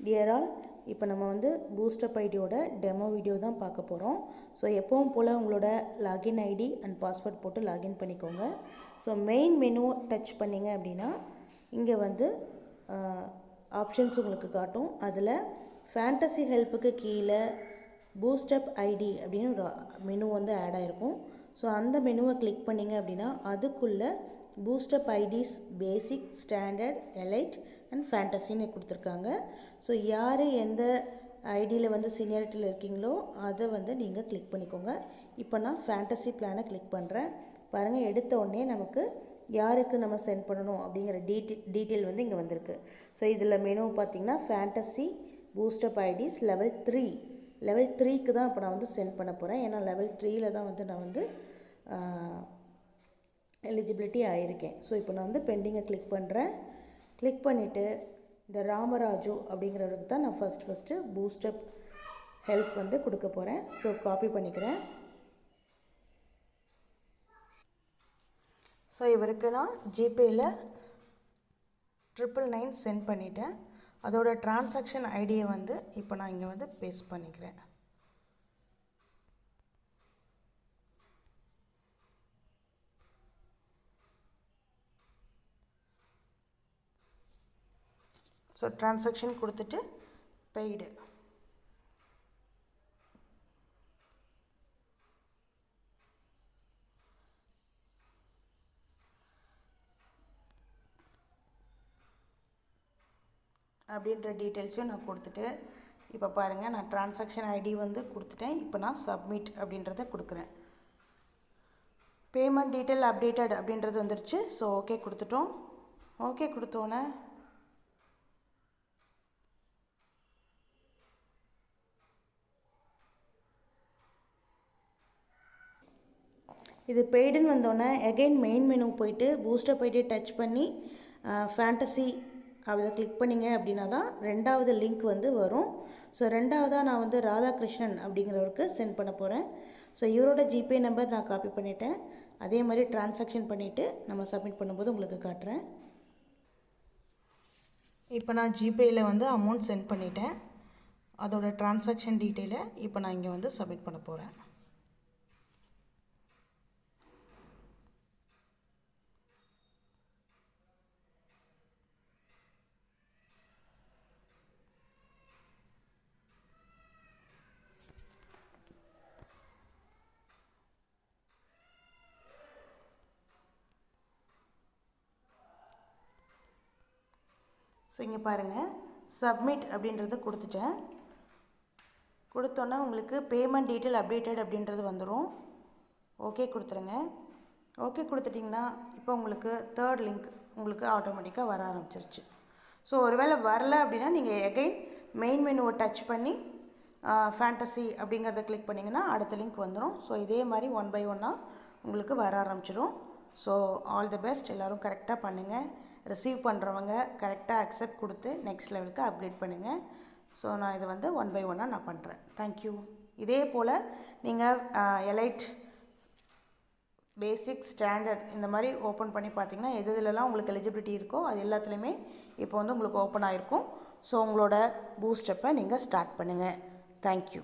Dear all, இப்போ நம்ம வந்து பூஸ்டப் ஐடியோட டெமோ வீடியோ தான் பார்க்க போகிறோம். ஸோ எப்பவும் போல் உங்களோட லாகின் ஐடி அண்ட் பாஸ்வேர்ட் போட்டு லாகின் பண்ணிக்கோங்க. ஸோ மெயின் மெனு டச் பண்ணிங்க அப்படின்னா இங்கே வந்து ஆப்ஷன்ஸ் உங்களுக்கு காட்டும். அதில் ஃபேண்டசி ஹெல்ப்புக்கு கீழே பூஸ்டப் ஐடி அப்படின்னு ஒரு மெனு வந்து ஆட் ஆகிருக்கும். ஸோ அந்த மெனுவை கிளிக் பண்ணிங்க அப்படின்னா அதுக்குள்ளே boosted IDs basic, standard, elite and ஃபேண்டசின்னு கொடுத்துருக்காங்க. ஸோ யார் எந்த ஐடியில் வந்து சீனியாரிட்டியில் இருக்கீங்களோ அதை வந்து நீங்கள் கிளிக் பண்ணிக்கோங்க. இப்போ நான் ஃபேண்டசி பிளானை கிளிக் பண்ணுறேன். பாருங்கள், எடுத்த உடனே நமக்கு யாருக்கு நம்ம சென்ட் பண்ணணும் அப்படிங்கிற டீட்டெயில் வந்து இங்கே வந்திருக்கு. ஸோ இதில் மெனு பார்த்திங்கன்னா fantasy boosted IDs level 3 level 3க்கு தான் இப்போ நான் வந்து சென்ட் பண்ண போகிறேன். ஏன்னா லெவல் 3ல் தான் வந்து நான் வந்து எலிஜிபிலிட்டி ஆகியிருக்கேன். ஸோ இப்போ நான் வந்து பெண்டிங்கை கிளிக் பண்ணுறேன். கிளிக் பண்ணிவிட்டு இந்த ராமராஜு அப்படிங்கிறவருக்கு தான் நான் ஃபஸ்ட்டு பூஸ்டப் ஹெல்ப் வந்து கொடுக்க போகிறேன். ஸோ காப்பி பண்ணிக்கிறேன். ஸோ இவருக்கு நான் ஜிபேயில் 999 சென்ட் பண்ணிட்டேன். அதோட டிரான்சாக்ஷன் ஐடியை வந்து இப்போ நான் இங்கே வந்து பேஸ்ட் பண்ணிக்கிறேன். ஸோ டிரான்சாக்ஷன் கொடுத்துட்டு பெய்டு. அப்படின்ற டீட்டெயில்ஸையும் நான் கொடுத்துட்டு இப்போ பாருங்கள், நான் டிரான்சாக்ஷன் ஐடி வந்து கொடுத்துட்டேன். இப்போ நான் சப்மிட் அப்படின்றத கொடுக்குறேன். பேமெண்ட் டீட்டெயில் அப்டேட்டட் அப்படின்றது வந்துருச்சு. ஸோ ஓகே கொடுத்துட்டோம். ஓகே கொடுத்தோன்னே இது பெய்டுன்னு வந்தோடனே எகைன் மெயின் மெனு போயிட்டு பூஸ்டப் ஐடியை டச் பண்ணி ஃபேண்டசி அதை கிளிக் பண்ணிங்க அப்படின்னா தான் ரெண்டாவது லிங்க் வந்து வரும். ஸோ ரெண்டாவதாக நான் வந்து ராதாகிருஷ்ணன் அப்படிங்கிறவருக்கு சென்ட் பண்ண போகிறேன். ஸோ இவரோட ஜிபே நம்பர் நான் காப்பி பண்ணிவிட்டேன். அதே மாதிரி டிரான்சாக்ஷன் பண்ணிவிட்டு நம்ம சப்மிட் பண்ணும்போது உங்களுக்கு காட்டுறேன். இப்போ நான் ஜிபேயில் வந்து அமௌண்ட் சென்ட் பண்ணிட்டேன். அதோட டிரான்சாக்ஷன் டீட்டெயிலை இப்போ நான் இங்கே வந்து சப்மிட் பண்ண போகிறேன். ஸோ இங்கே பாருங்கள், சப்மிட் அப்படின்றத கொடுத்துட்டேன். கொடுத்தோன்னா உங்களுக்கு பேமெண்ட் டீட்டெயில் அப்டேட்டட் அப்படின்றது வந்துடும். ஓகே கொடுத்துருங்க. ஓகே கொடுத்துட்டிங்கன்னா இப்போ உங்களுக்கு தேர்ட் லிங்க் உங்களுக்கு ஆட்டோமேட்டிக்காக வர ஆரம்பிச்சிருச்சு. ஸோ ஒருவேளை வரல அப்படின்னா நீங்கள் எகைன் மெயின் மெனுவை டச் பண்ணி ஃபேண்டசி அப்படிங்கிறத கிளிக் பண்ணிங்கன்னா அடுத்த லிங்க் வந்துடும். ஸோ இதே மாதிரி 1 by 1 உங்களுக்கு வர ஆரம்பிச்சிடும். So all the best. எல்லோரும் கரெக்டாக பண்ணுங்கள். ரிசீவ் பண்ணுறவங்க கரெக்டாக அக்செப்ட் கொடுத்து நெக்ஸ்ட் லெவலுக்கு அப்கிரேட் பண்ணுங்கள். ஸோ நான் இது வந்து 1 by 1 நான் பண்ணுறேன். தேங்க்யூ. இதே போல் நீங்கள் எலைட், பேசிக், ஸ்டாண்டர்ட் இந்த மாதிரி ஓப்பன் பண்ணி பார்த்தீங்கன்னா எதுலலாம் உங்களுக்கு எலிஜிபிலிட்டி இருக்கோ அது எல்லாத்துலேயுமே இப்போ வந்து உங்களுக்கு ஓப்பன் ஆகிருக்கும். ஸோ உங்களோட பூஸ்டப்பை நீங்கள் ஸ்டார்ட் பண்ணுங்கள். தேங்க்யூ.